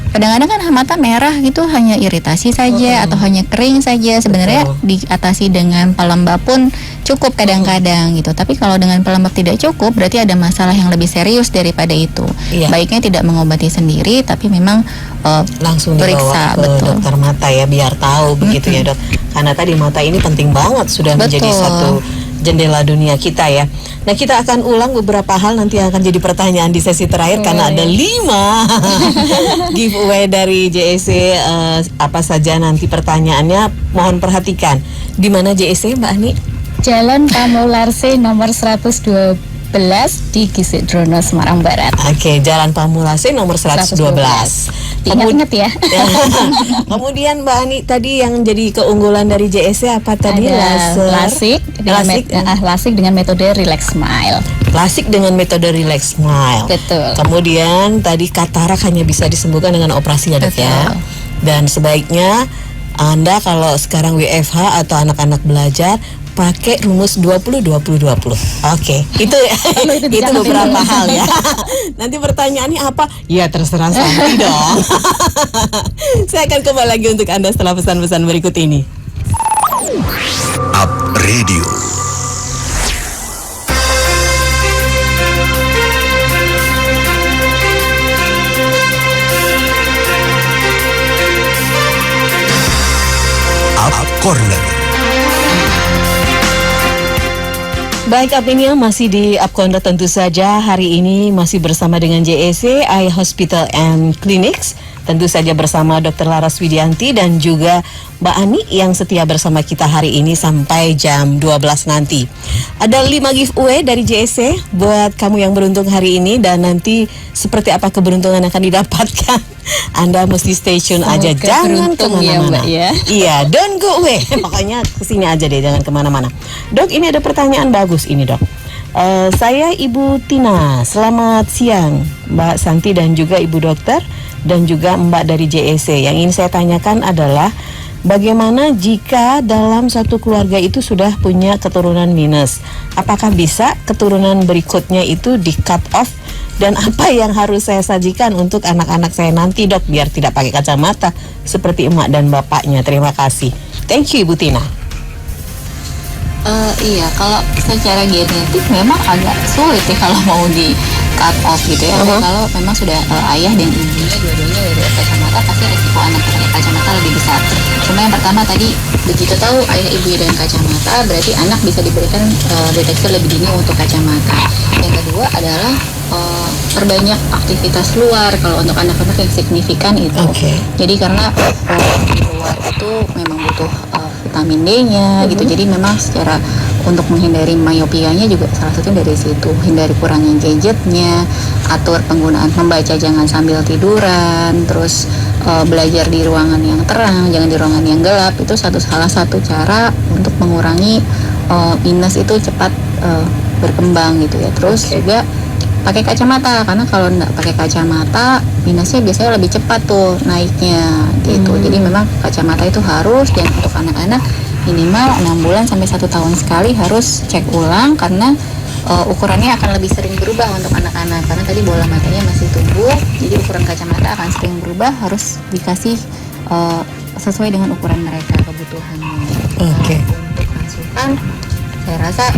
kadang-kadang kan mata merah gitu hanya iritasi saja atau hanya kering saja. Sebenarnya diatasi dengan pelembab pun cukup kadang-kadang gitu. Tapi kalau dengan pelembab tidak cukup, berarti ada masalah yang lebih serius daripada itu. Baiknya tidak mengobati sendiri, tapi memang langsung periksa dibawa ke dokter mata ya, biar tahu begitu ya dok. Karena tadi mata ini penting banget, sudah menjadi satu jendela dunia kita ya. Nah, kita akan ulang beberapa hal nanti yang akan jadi pertanyaan di sesi terakhir karena ada 5 giveaway dari JEC. Apa saja nanti pertanyaannya, mohon perhatikan. Di mana JEC, Mbak Ani? Jalan Pamularse nomor 112 di Gisidrono, Semarang Barat. Oke, Jalan Pamularse nomor 112. Ingat-ingat ya. Kemudian Mbak Ani, tadi yang jadi keunggulan dari JEC apa tadi? Lasik dengan metode Relax Smile. Lasik dengan metode Relax Smile. Betul. Kemudian tadi katarak hanya bisa disembuhkan dengan operasi ya, Dok ya. Dan sebaiknya Anda kalau sekarang WFH atau anak-anak belajar pakai rumus 20-20-20. Oke, itu beberapa hal ya. Nanti pertanyaannya apa? Ya terserah Santi dong. Saya akan kembali lagi untuk Anda setelah pesan-pesan berikut ini. Up Radio. Up Corner. Baik, Apenia masih di Up Corner tentu saja. Hari ini masih bersama dengan JEC Eye Hospital and Clinics. Tentu saja bersama Dr. Laras Widianti dan juga Mbak Ani yang setia bersama kita hari ini sampai jam 12 nanti. Ada 5 giveaway dari JEC buat kamu yang beruntung hari ini, dan nanti seperti apa keberuntungan yang akan didapatkan. Anda mesti stay tune aja, jangan kemana-mana. Ya. Iya, don't go away. Pokoknya kesini aja deh, jangan kemana-mana. Dok, ini ada pertanyaan bagus ini, Dok. Saya Ibu Tina. Selamat siang Mbak Santi dan juga Ibu Dokter dan juga Mbak dari JEC. Yang ingin saya tanyakan adalah bagaimana jika dalam satu keluarga itu sudah punya keturunan minus? Apakah bisa keturunan berikutnya itu di cut off? Dan apa yang harus saya sajikan untuk anak-anak saya nanti, Dok, biar tidak pakai kacamata seperti emak dan bapaknya? Terima kasih. Thank you, Ibu Tina. Iya, kalau secara genetik memang agak sulit ya kalau mau di cut off gitu ya. Kalau memang sudah ayah dan ibunya dua-duanya dari kacamata, pasti resiko anak pakai kacamata lebih besar. Cuma yang pertama tadi, begitu tahu ayah ibu dengan kacamata, berarti anak bisa diberikan deteksi lebih dini untuk kacamata. Yang kedua adalah perbanyak aktivitas luar kalau untuk anak-anak yang signifikan itu. Jadi karena di luar itu memang butuh vitamin D-nya gitu. Jadi memang secara untuk menghindari miopianya juga salah satunya dari situ. Hindari kurangin gadgetnya, atur penggunaan, membaca jangan sambil tiduran, terus belajar di ruangan yang terang, jangan di ruangan yang gelap. Itu salah satu cara untuk mengurangi minus itu cepat berkembang gitu ya. Terus juga pakai kacamata, karena kalau nggak pakai kacamata minusnya biasanya lebih cepat tuh naiknya gitu. Jadi memang kacamata itu harus, dan untuk anak-anak minimal 6 bulan sampai 1 tahun sekali harus cek ulang, karena ukurannya akan lebih sering berubah untuk anak-anak, karena tadi bola matanya masih tumbuh, jadi ukuran kacamata akan sering berubah, harus dikasih sesuai dengan ukuran mereka kebutuhannya. Untuk asupan saya rasa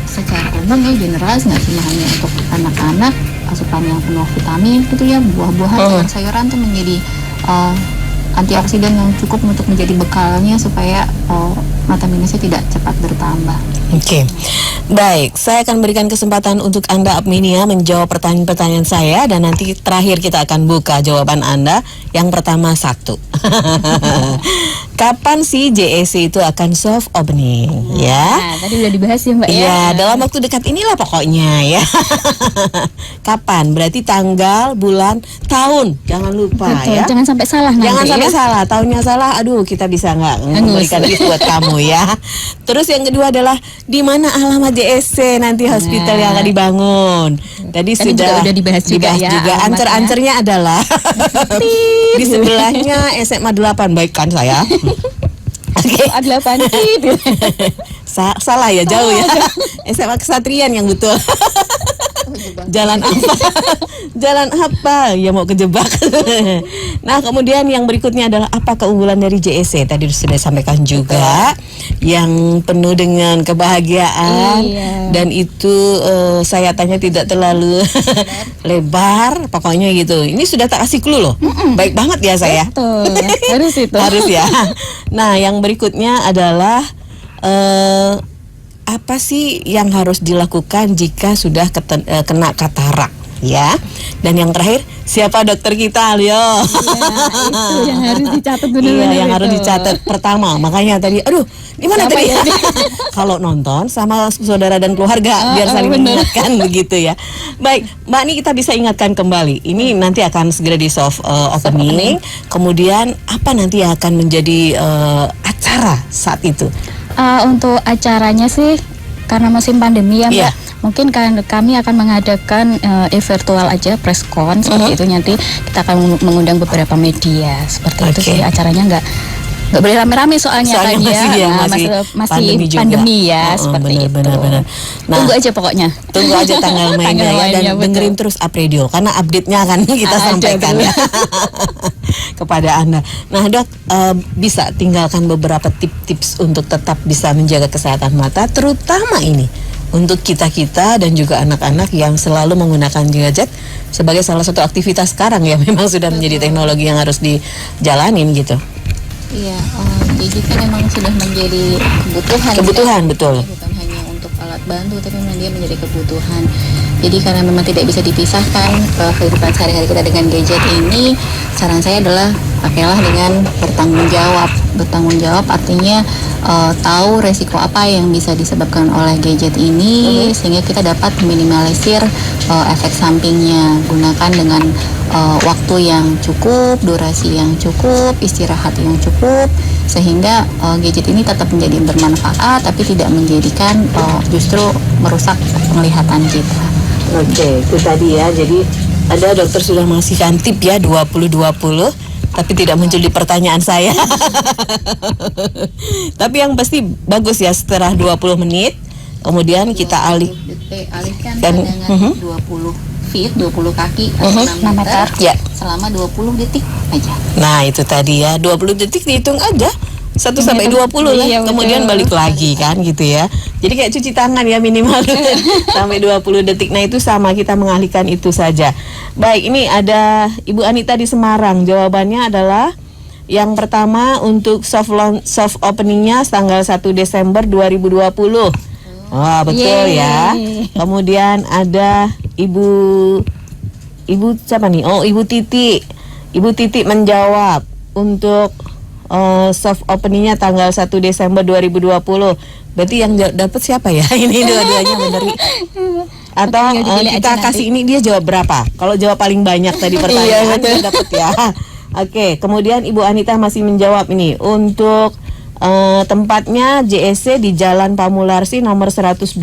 secara umum ya general nggak cuma hanya untuk anak-anak, asupan yang penuh vitamin gitu ya, buah-buahan dan sayuran tuh menjadi antioksidan yang cukup untuk menjadi bekalnya supaya mata minusnya tidak cepat bertambah. Baik, saya akan berikan kesempatan untuk Anda Apmenia menjawab pertanyaan-pertanyaan saya, dan nanti terakhir kita akan buka jawaban Anda. Yang pertama 1. Kapan sih JEC itu akan soft opening? Nah, tadi udah dibahas ya, Mbak ya. Ya, dalam waktu dekat inilah pokoknya ya. Kapan? Berarti tanggal, bulan, tahun. Jangan lupa. Betul, ya. jangan sampai salah nanti. Jangan sampai salah. Tahunnya salah, aduh kita bisa nggak memberikan gift buat kamu ya. Terus yang kedua adalah di mana alamat JEC nanti hospital yang akan dibangun. Tadi sudah dibahas juga ya. Ancer-ancernya adalah di sebelahnya SMA 8, baik kan saya? A8 salah ya, jauh ya. SMA Kesatrian yang betul. Jalan apa? Jalan apa? Ya mau kejebak. Nah, kemudian yang berikutnya adalah apa keunggulan dari JEC? Tadi sudah sampaikan juga, yang penuh dengan kebahagiaan. Dan itu saya tanya tidak terlalu lebar, pokoknya gitu. Ini sudah tak kasih clue loh. Baik banget ya saya. Betul. Harus itu. Harus ya. Nah, yang berikutnya adalah apa sih yang harus dilakukan jika sudah kena katarak? Ya, dan yang terakhir, siapa dokter kita, Leo? Itu yang harus dicatat Iya, benar-benar. yang harus dicatat pertama. Makanya tadi, aduh, di mana Siapa tadi? ya? Kalau nonton sama saudara dan keluarga, biar saling bener. mengingatkan begitu ya. Baik, Mbak, ini kita bisa ingatkan kembali. Ini nanti akan segera di soft opening. Kemudian apa nanti yang akan menjadi acara saat itu? Untuk acaranya sih karena musim pandemi ya Mbak, Iya. mungkin kami akan mengadakan virtual aja press con seperti itu. Nanti kita akan mengundang beberapa media seperti itu Oke. sih. Acaranya nggak boleh rame-rame soalnya kan masih, ya. masih masih juga. pandemi ya, seperti itu. Benar. Nah, Tunggu aja pokoknya. tunggu aja tanggal mainnya ya, dan betul. dengerin terus Up Radio karena update-nya akan kita Ada sampaikan dulu. ya kepada Anda. Nah, Dok, bisa tinggalkan beberapa tips untuk tetap bisa menjaga kesehatan mata, terutama ini untuk kita-kita dan juga anak-anak yang selalu menggunakan gadget sebagai salah satu aktivitas sekarang ya, memang sudah menjadi teknologi yang harus dijalanin gitu. Iya, gadget kan memang sudah menjadi kebutuhan. Kebutuhan, ya. betul. Bukan hanya untuk alat bantu, tapi memang dia menjadi kebutuhan. Jadi karena memang tidak bisa dipisahkan kehidupan sehari-hari kita dengan gadget ini, saran saya adalah pakailah dengan bertanggung jawab. Bertanggung jawab artinya tahu resiko apa yang bisa disebabkan oleh gadget ini, sehingga kita dapat meminimalisir efek sampingnya. Gunakan dengan waktu yang cukup, durasi yang cukup, istirahat yang cukup, sehingga gadget ini tetap menjadi bermanfaat, tapi tidak menjadikan justru merusak penglihatan kita. Oke, itu tadi ya. Jadi ada dokter sudah mengasihkan tip ya 20-20, tapi tidak muncul di pertanyaan saya. Tapi yang pasti bagus ya, setelah 20 menit kemudian kita Alihkan Dan, pandangan 20 feet, 20 kaki atau 6 meter ya. selama 20 detik aja. Nah, itu tadi ya, 20 detik dihitung aja. 1 sampai 20 lah, Iya, betul. kemudian balik lagi kan gitu ya. Jadi kayak cuci tangan ya minimal sampai 20 detik. Nah, itu sama, kita mengalihkan itu saja. Baik, ini ada Ibu Anita di Semarang. Jawabannya adalah yang pertama untuk soft openingnya tanggal 1 Desember 2020. Wah, betul ya. Kemudian ada Ibu siapa nih? Oh, Ibu Titi. Ibu Titi menjawab untuk soft openingnya tanggal 1 Desember 2020. Berarti yang dapat siapa ya? Ini dua-duanya benar. Atau kita kasih ini dia jawab berapa? Kalau jawab paling banyak tadi pertanyaan dia dapat ya. Oke, kemudian Ibu Anita masih menjawab ini untuk tempatnya JSC di Jalan Pamularsi nomor 112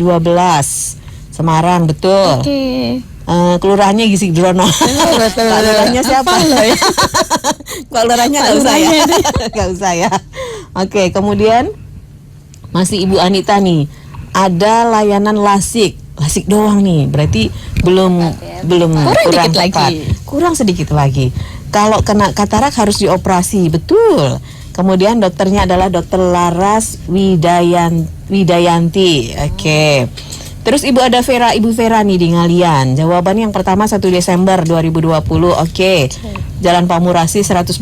Semarang, betul. Oke. Kelurahannya Gisik Drono. Kelurahannya siapa? Kelurahannya nggak usah ya. Nggak usah ya. Oke, kemudian masih Ibu Anita nih. Ada layanan lasik doang nih. Berarti belum kurang dikit tepat. lagi. Kurang sedikit lagi. Kalau kena katarak harus dioperasi, betul. Kemudian dokternya adalah Dokter Laras Widayanti. Oke. Terus Ibu Vera nih di Ngalian. Jawabannya yang pertama 1 Desember 2020. Oke. Jalan Pamurasi 112.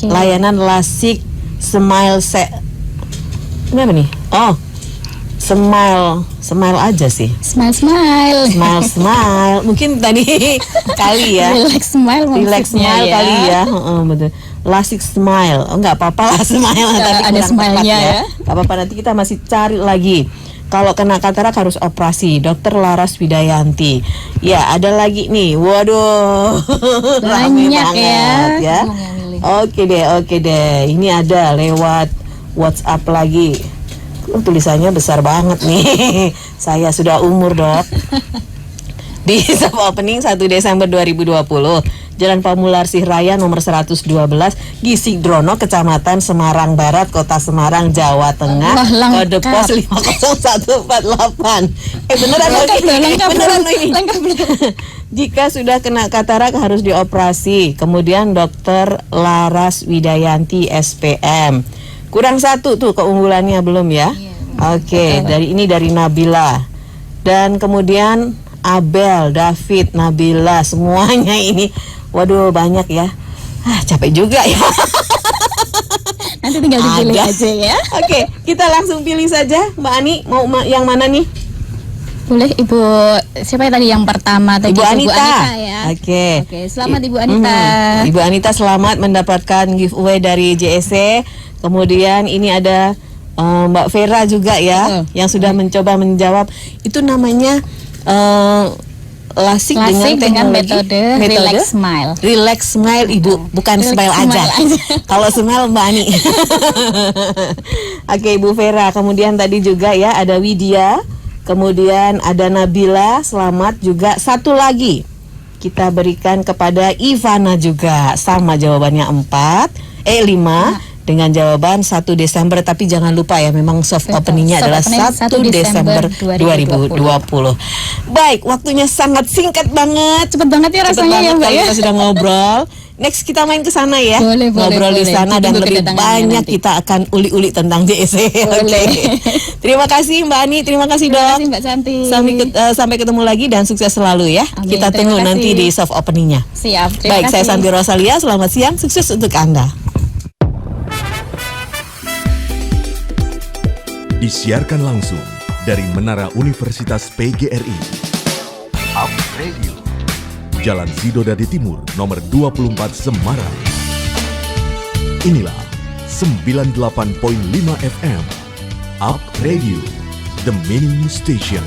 Layanan lasik Smile ini apa nih? Oh. Smile aja sih. Smile. Smile. Mungkin tadi kali ya. Relax smile Smile ya. kali ya. Betul. Lasik Smile. Oh, nggak apa-apa lah Smile, tapi ada kurang smile-nya tepat ya. Nggak apa-apa, nanti kita masih cari lagi. Kalau kena katarak harus operasi. Dokter Laras Widayanti. Ya, ada lagi nih. Waduh. Rame Banyak banget ya. Oke deh. Ini ada lewat WhatsApp lagi. Tulisannya besar banget nih. Saya sudah umur, Dok. Di soft opening 1 Desember 2020, Jalan Pamularsi Raya nomor 112, Gisik Drono, Kecamatan Semarang Barat, Kota Semarang, Jawa Tengah. Wah, Kode pos 50148. Beneran ini. Jika sudah kena katarak harus dioperasi. Kemudian Dokter Laras Widayanti SPM. Kurang satu tuh keunggulannya belum ya? Oke, dari Nabila. Dan kemudian Abel, David, Nabila, semuanya ini. Waduh, banyak ya. Capek juga ya. nanti tinggal dipilih Ada. aja ya. Oke, kita langsung pilih saja. Mbak Ani, mau yang mana nih? Boleh Ibu, siapa tadi yang pertama tadi? Ibu Anita. Ya. Oke. Oke, selamat Ibu Anita. Ibu Anita selamat mendapatkan giveaway dari JSC. Kemudian ini ada Mbak Vera juga ya, yang sudah mencoba menjawab. Itu namanya lasik dengan teknologi metode Relax Smile. Relax Smile, Ibu, bukan Relax smile aja. Smile aja. Kalau smile Mbak Ani. Oke, Ibu Vera. Kemudian tadi juga ya ada Widya. Kemudian ada Nabila, selamat juga. Satu lagi kita berikan kepada Ivana juga. Sama jawabannya 5 dengan jawaban 1 Desember. Tapi jangan lupa ya, memang soft openingnya adalah 1 Desember 2020. Baik, waktunya sangat singkat banget. Cepet banget ya Cepet rasanya banget ya Mbak kalau ya. kita sudah ngobrol. Next kita main ke sana ya. Boleh, Ngobrol di boleh. sana dan Ditunggu lebih kedatangannya banyak nanti. kita akan uli-uli tentang JSC. Boleh. Oke. Terima kasih Mbak Ani, terima kasih Terima Dok. kasih Mbak Santi. Sampai ketemu lagi dan sukses selalu ya. Amin, Kita terima tunggu nanti kasih. di soft openingnya. Siap. Terima Baik, saya kasih. Santi Rosalia. Selamat siang, sukses untuk Anda. Disiarkan langsung dari Menara Universitas PGRI. Up Radio. Jalan Sidodadi Timur, nomor 24 Semarang. Inilah 98.5 FM. Up Radio, the Meaning Station.